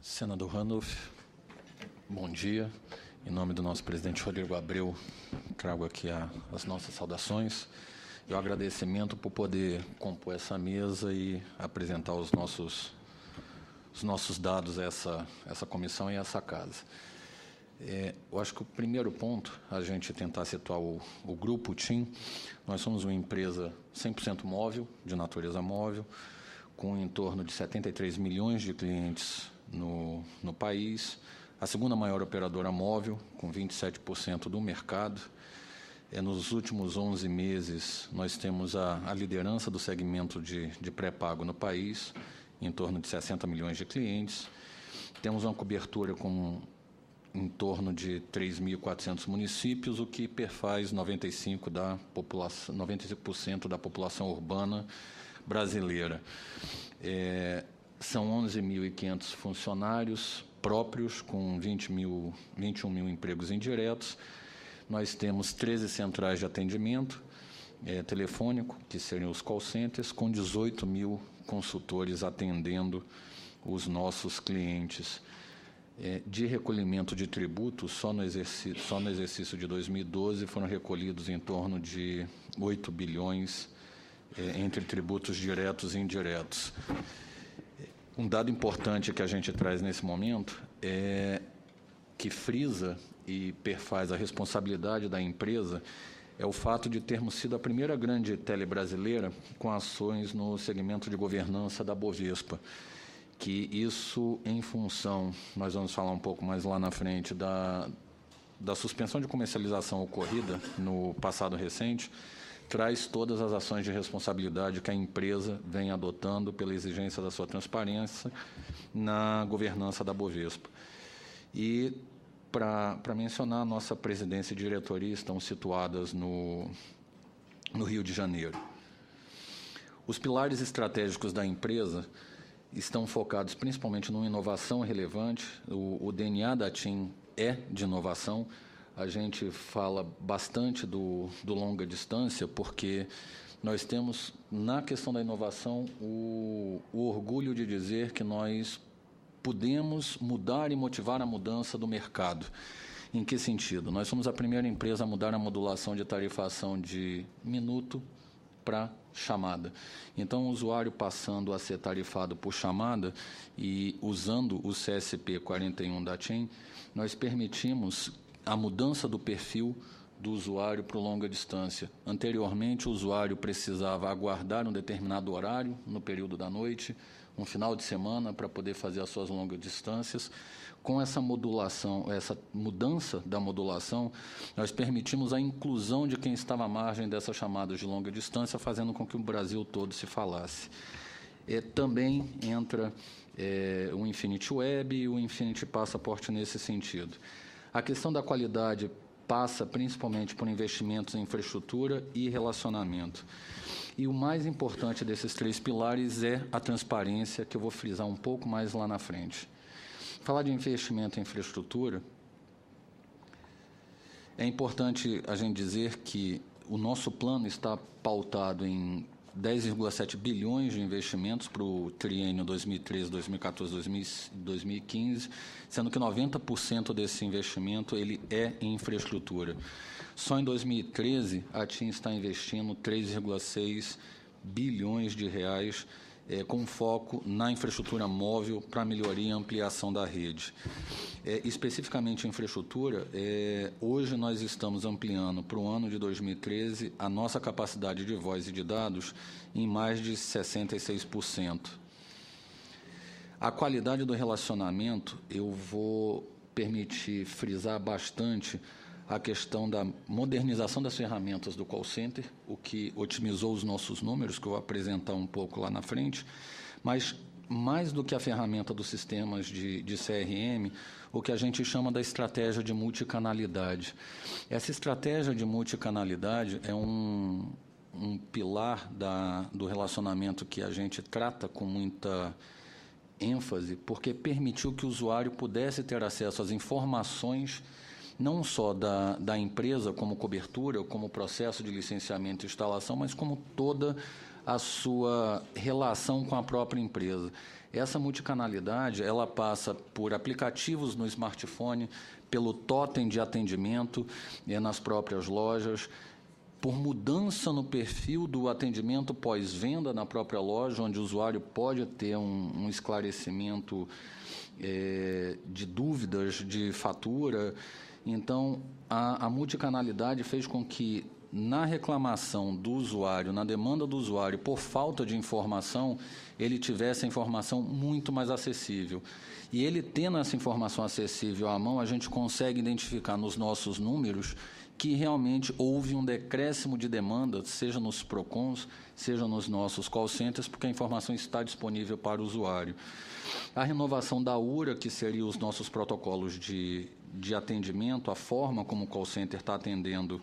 Senador Randolph, bom dia. Em nome do nosso presidente Rodrigo Abreu, trago aqui as nossas saudações e o agradecimento por poder compor essa mesa e apresentar os nossos dados a essa comissão e a essa casa. Eu acho que o primeiro ponto, a gente tentar situar o grupo TIM. Nós somos uma empresa 100% móvel, de natureza móvel, com em torno de 73 milhões de clientes no país, a segunda maior operadora móvel, com 27% do mercado. Nos últimos 11 meses, nós temos a liderança do segmento de pré-pago no país, em torno de 60 milhões de clientes. Temos uma cobertura com em torno de 3.400 municípios, o que perfaz 95% da população urbana brasileira. São 11.500 funcionários próprios, com 21 mil empregos indiretos. Nós temos 13 centrais de atendimento telefônico, que seriam os call centers, com 18 mil consultores atendendo os nossos clientes. De recolhimento de tributos, só no exercício de 2012 foram recolhidos em torno de 8 bilhões entre tributos diretos e indiretos. Um dado importante que a gente traz nesse momento que frisa e perfaz a responsabilidade da empresa é o fato de termos sido a primeira grande tele brasileira com ações no segmento de governança da Bovespa, que isso em função, nós vamos falar um pouco mais lá na frente, da suspensão de comercialização ocorrida no passado recente, traz todas as ações de responsabilidade que a empresa vem adotando pela exigência da sua transparência na governança da Bovespa. E, para mencionar, nossa presidência e diretoria estão situadas no Rio de Janeiro. Os pilares estratégicos da empresa estão focados principalmente numa inovação relevante. O DNA da TIM é de inovação. A gente fala bastante do longa distância, porque nós temos, na questão da inovação, o orgulho de dizer que nós podemos mudar e motivar a mudança do mercado. Em que sentido? Nós somos a primeira empresa a mudar a modulação de tarifação de minuto para chamada. Então, o usuário passando a ser tarifado por chamada e usando o CSP 41 da TIM, nós permitimos a mudança do perfil do usuário para o longa distância. Anteriormente, o usuário precisava aguardar um determinado horário, no período da noite, um final de semana, para poder fazer as suas longas distâncias. Com essa modulação, essa mudança da modulação, nós permitimos a inclusão de quem estava à margem dessas chamadas de longa distância, fazendo com que o Brasil todo se falasse. Também entra o Infinity Web e o Infinity Passaporte nesse sentido. A questão da qualidade passa principalmente por investimentos em infraestrutura e relacionamento. E o mais importante desses três pilares é a transparência, que eu vou frisar um pouco mais lá na frente. Falar de investimento em infraestrutura, é importante a gente dizer que o nosso plano está pautado em 10,7 bilhões de investimentos para o triênio 2013, 2014, 2015, sendo que 90% desse investimento ele é em infraestrutura. Só em 2013, a TIM está investindo 3,6 bilhões de reais com foco na infraestrutura móvel para melhoria e ampliação da rede. Especificamente em infraestrutura, hoje nós estamos ampliando para o ano de 2013 a nossa capacidade de voz e de dados em mais de 66%. A qualidade do relacionamento, eu vou permitir frisar bastante a questão da modernização das ferramentas do call center, o que otimizou os nossos números, que eu vou apresentar um pouco lá na frente, mas mais do que a ferramenta dos sistemas de CRM, o que a gente chama da estratégia de multicanalidade. Essa estratégia de multicanalidade é um pilar do relacionamento que a gente trata com muita ênfase, porque permitiu que o usuário pudesse ter acesso às informações não só da empresa como cobertura, como processo de licenciamento e instalação, mas como toda a sua relação com a própria empresa. Essa multicanalidade, ela passa por aplicativos no smartphone, pelo totem de atendimento nas próprias lojas, por mudança no perfil do atendimento pós-venda na própria loja, onde o usuário pode ter um esclarecimento de dúvidas de fatura. Então, a multicanalidade fez com que, na reclamação do usuário, na demanda do usuário, por falta de informação, ele tivesse a informação muito mais acessível. E ele tendo essa informação acessível à mão, a gente consegue identificar nos nossos números que realmente houve um decréscimo de demanda, seja nos PROCONs, seja nos nossos call centers, porque a informação está disponível para o usuário. A renovação da URA, que seriam os nossos protocolos de atendimento, a forma como o call center está atendendo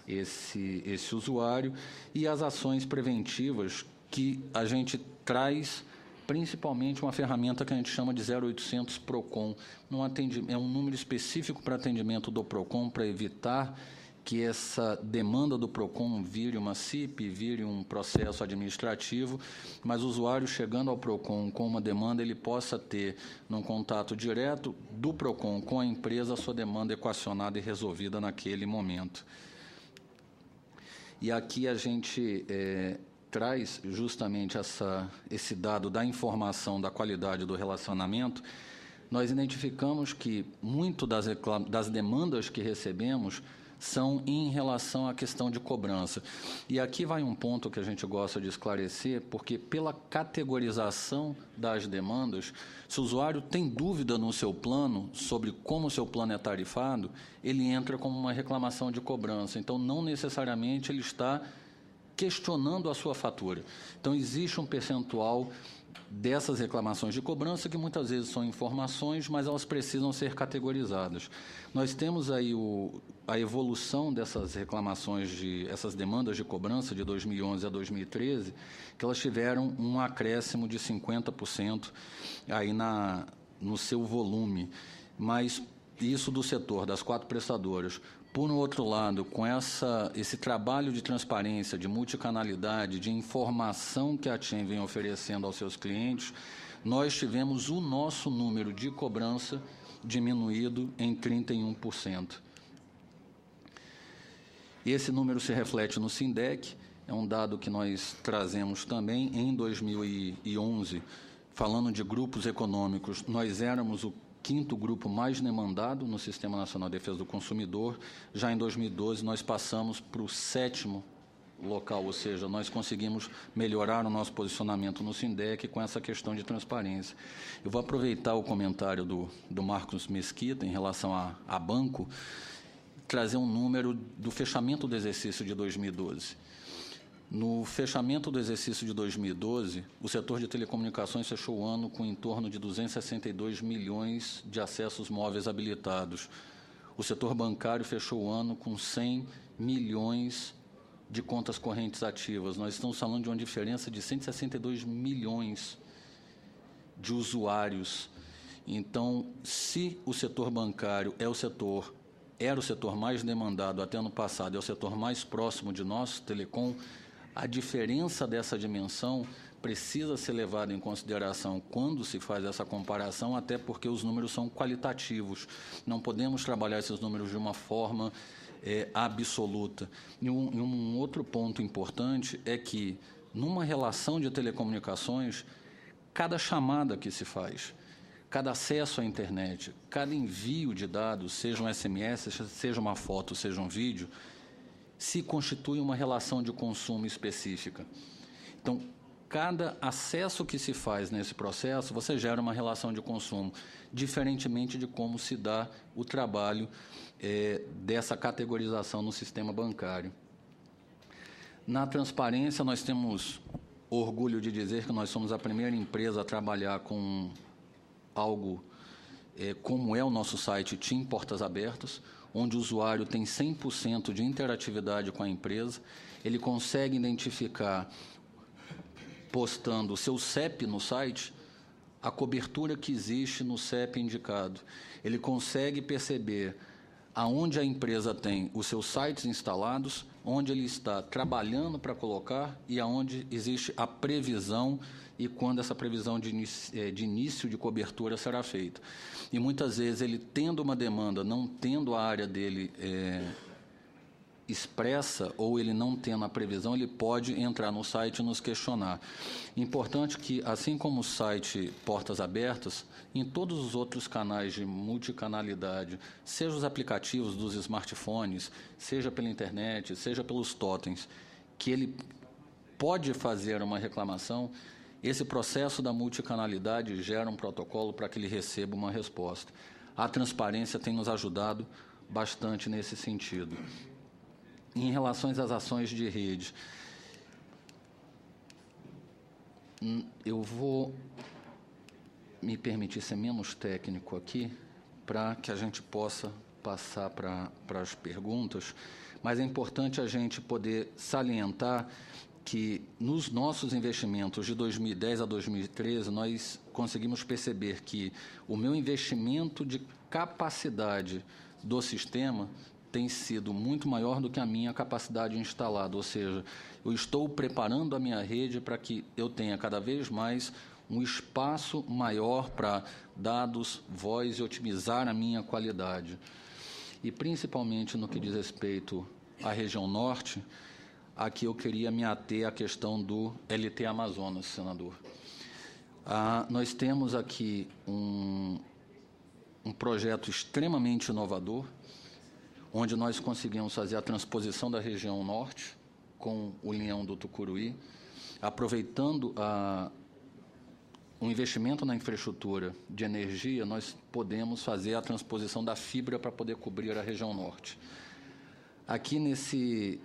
esse usuário, e as ações preventivas que a gente traz, principalmente uma ferramenta que a gente chama de 0800 PROCON. É um número específico para atendimento do PROCON, para evitar que essa demanda do PROCON vire uma CIP, vire um processo administrativo, mas o usuário chegando ao PROCON com uma demanda, ele possa ter, num contato direto do PROCON com a empresa, a sua demanda equacionada e resolvida naquele momento. E aqui a gente traz justamente esse dado da informação, da qualidade do relacionamento. Nós identificamos que muito das demandas que recebemos são em relação à questão de cobrança. E aqui vai um ponto que a gente gosta de esclarecer, porque pela categorização das demandas, se o usuário tem dúvida no seu plano, sobre como o seu plano é tarifado, ele entra como uma reclamação de cobrança. Então, não necessariamente ele está questionando a sua fatura. Então, existe um percentual dessas reclamações de cobrança que muitas vezes são informações, mas elas precisam ser categorizadas. Nós temos aí a evolução dessas reclamações, essas demandas de cobrança de 2011 a 2013, que elas tiveram um acréscimo de 50% aí no seu volume, mas isso do setor, das 4 prestadoras. Por um outro lado, com esse trabalho de transparência, de multicanalidade, de informação que a TIM vem oferecendo aos seus clientes, nós tivemos o nosso número de cobrança diminuído em 31%. Esse número se reflete no SINDEC, é um dado que nós trazemos também em 2011, falando de grupos econômicos, nós éramos o 5º grupo mais demandado no Sistema Nacional de Defesa do Consumidor. Já em 2012, nós passamos para o 7º local, ou seja, nós conseguimos melhorar o nosso posicionamento no SINDEC com essa questão de transparência. Eu vou aproveitar o comentário do Marcos Mesquita em relação a banco, trazer um número do fechamento do exercício de 2012. No fechamento do exercício de 2012, o setor de telecomunicações fechou o ano com em torno de 262 milhões de acessos móveis habilitados. O setor bancário fechou o ano com 100 milhões de contas correntes ativas. Nós estamos falando de uma diferença de 162 milhões de usuários. Então, se o setor bancário era o setor mais demandado até ano passado, é o setor mais próximo de nós, telecom, a diferença dessa dimensão precisa ser levada em consideração quando se faz essa comparação, até porque os números são qualitativos. Não podemos trabalhar esses números de uma forma absoluta. E um outro ponto importante é que, numa relação de telecomunicações, cada chamada que se faz, cada acesso à internet, cada envio de dados, seja um SMS, seja uma foto, seja um vídeo, se constitui uma relação de consumo específica. Então, cada acesso que se faz nesse processo, você gera uma relação de consumo, diferentemente de como se dá o trabalho dessa categorização no sistema bancário. Na transparência, nós temos orgulho de dizer que nós somos a primeira empresa a trabalhar com algo como é o nosso site TIM Portas Abertas, onde o usuário tem 100% de interatividade com a empresa, ele consegue identificar, postando o seu CEP no site, a cobertura que existe no CEP indicado. Ele consegue perceber aonde a empresa tem os seus sites instalados, onde ele está trabalhando para colocar e aonde existe a previsão e quando essa previsão de início de cobertura será feita. E muitas vezes ele tendo uma demanda, não tendo a área dele expressa ou ele não tendo a previsão, ele pode entrar no site e nos questionar. Importante que, assim como o site Portas Abertas, em todos os outros canais de multicanalidade, seja os aplicativos dos smartphones, seja pela internet, seja pelos totens, que ele pode fazer uma reclamação, esse processo da multicanalidade gera um protocolo para que ele receba uma resposta. A transparência tem nos ajudado bastante nesse sentido. Em relação às ações de rede, eu vou me permitir ser menos técnico aqui, para que a gente possa passar para as perguntas, mas é importante a gente poder salientar que nos nossos investimentos de 2010 a 2013, nós conseguimos perceber que o meu investimento de capacidade do sistema tem sido muito maior do que a minha capacidade instalada, ou seja, eu estou preparando a minha rede para que eu tenha cada vez mais um espaço maior para dados, voz e otimizar a minha qualidade. E principalmente no que diz respeito à região norte, aqui eu queria me ater à questão do LT Amazonas, senador. Nós temos aqui um projeto extremamente inovador, onde nós conseguimos fazer a transposição da região norte com o linhão do Tucuruí, aproveitando o investimento na infraestrutura de energia, nós podemos fazer a transposição da fibra para poder cobrir a região norte. Aqui nesse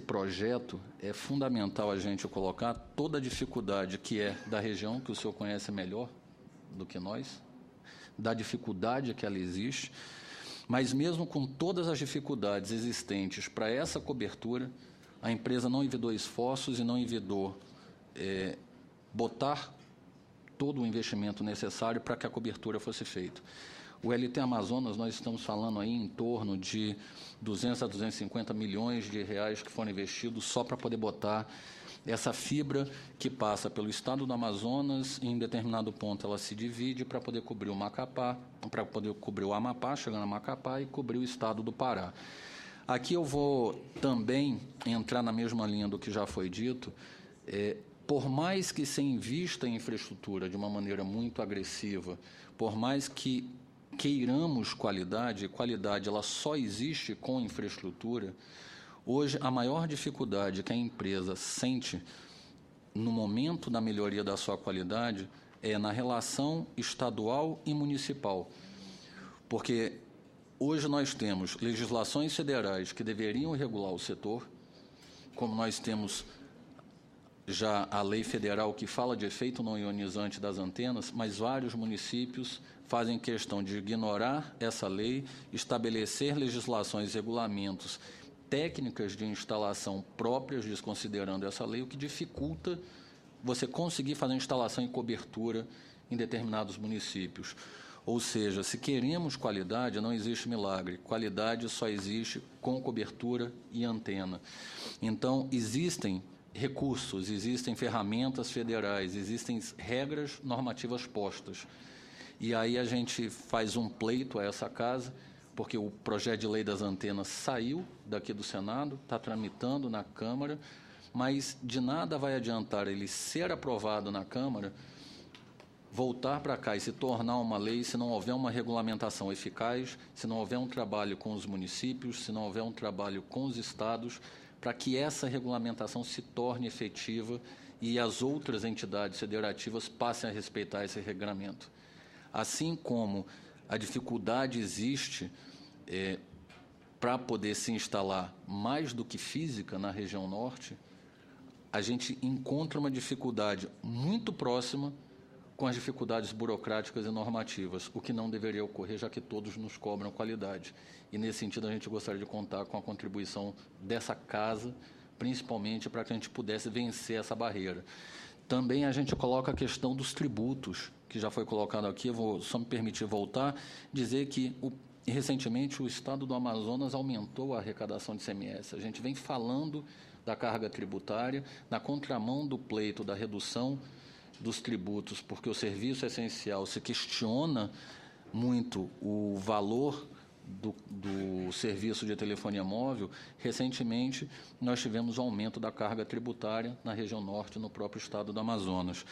projeto é fundamental a gente colocar toda a dificuldade que é da região, que o senhor conhece melhor do que nós, da dificuldade que ela existe, mas mesmo com todas as dificuldades existentes para essa cobertura, a empresa não envidou esforços e não envidou botar todo o investimento necessário para que a cobertura fosse feita. O LT Amazonas, nós estamos falando aí em torno de 200 a 250 milhões de reais que foram investidos só para poder botar essa fibra que passa pelo estado do Amazonas, e em determinado ponto ela se divide para poder cobrir o Macapá, para poder cobrir o Amapá, chegando a Macapá, e cobrir o estado do Pará. Aqui eu vou também entrar na mesma linha do que já foi dito. Por mais que se invista em infraestrutura de uma maneira muito agressiva, por mais que queiramos qualidade ela só existe com infraestrutura. Hoje, a maior dificuldade que a empresa sente no momento da melhoria da sua qualidade é na relação estadual e municipal, porque hoje nós temos legislações federais que deveriam regular o setor, como nós temos já a lei federal que fala de efeito não ionizante das antenas, mas vários municípios fazem questão de ignorar essa lei, estabelecer legislações e regulamentos técnicas de instalação próprias, desconsiderando essa lei, o que dificulta você conseguir fazer instalação e cobertura em determinados municípios. Ou seja, se queremos qualidade, não existe milagre. Qualidade só existe com cobertura e antena. Então, existem recursos, existem ferramentas federais, existem regras normativas postas. E aí a gente faz um pleito a essa casa, porque o projeto de lei das antenas saiu daqui do Senado, está tramitando na Câmara, mas de nada vai adiantar ele ser aprovado na Câmara, voltar para cá e se tornar uma lei se não houver uma regulamentação eficaz, se não houver um trabalho com os municípios, se não houver um trabalho com os estados, para que essa regulamentação se torne efetiva e as outras entidades federativas passem a respeitar esse regulamento. Assim como a dificuldade existe para poder se instalar mais do que física na região norte, a gente encontra uma dificuldade muito próxima com as dificuldades burocráticas e normativas, o que não deveria ocorrer, já que todos nos cobram qualidade. E, nesse sentido, a gente gostaria de contar com a contribuição dessa casa, principalmente para que a gente pudesse vencer essa barreira. Também a gente coloca a questão dos tributos, que já foi colocado aqui, eu vou só me permitir voltar, dizer que E, recentemente, o Estado do Amazonas aumentou a arrecadação de ICMS. A gente vem falando da carga tributária na contramão do pleito da redução dos tributos, porque o serviço essencial se questiona muito o valor do serviço de telefonia móvel. Recentemente, nós tivemos um aumento da carga tributária na região norte, no próprio estado do Amazonas.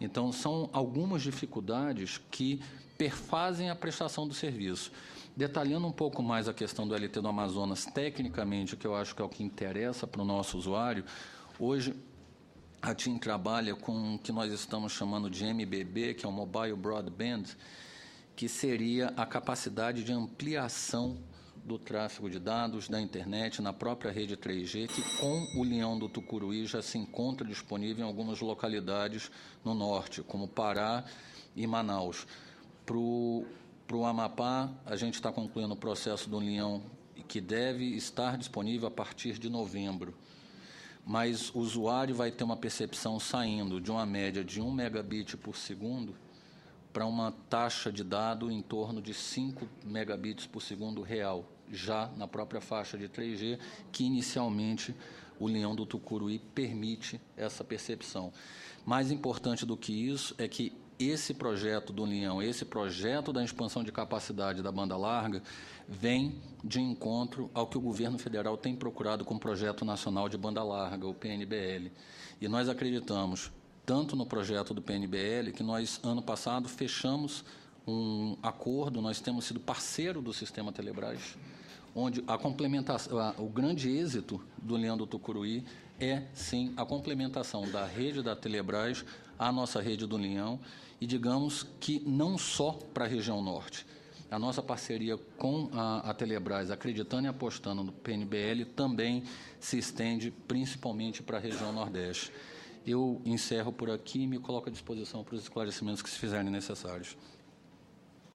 Então, são algumas dificuldades que perfazem a prestação do serviço. Detalhando um pouco mais a questão do LT do Amazonas, tecnicamente, que eu acho que é o que interessa para o nosso usuário, hoje a TIM trabalha com o que nós estamos chamando de MBB, que é o Mobile Broadband, que seria a capacidade de ampliação do tráfego de dados da internet na própria rede 3G, que com o Leão do Tucuruí já se encontra disponível em algumas localidades no norte, como Pará e Manaus. Para o Amapá, a gente está concluindo o processo do Leão, que deve estar disponível a partir de novembro. Mas o usuário vai ter uma percepção saindo de uma média de 1 megabit por segundo para uma taxa de dado em torno de 5 megabits por segundo real, já na própria faixa de 3G, que inicialmente o Leão do Tucuruí permite essa percepção. Mais importante do que isso é que esse projeto do Leão, esse projeto da expansão de capacidade da banda larga, vem de encontro ao que o governo federal tem procurado com o Projeto Nacional de Banda Larga, o PNBL. E nós acreditamos, tanto no projeto do PNBL, que nós, ano passado, fechamos um acordo, nós temos sido parceiro do Sistema Telebrás, onde a complementação, o grande êxito do Leão do Tucuruí é, sim, a complementação da rede da Telebrás à nossa rede do Leão, e digamos que não só para a região norte. A nossa parceria com a Telebrás, acreditando e apostando no PNBL, também se estende principalmente para a região nordeste. Eu encerro por aqui e me coloco à disposição para os esclarecimentos que se fizerem necessários.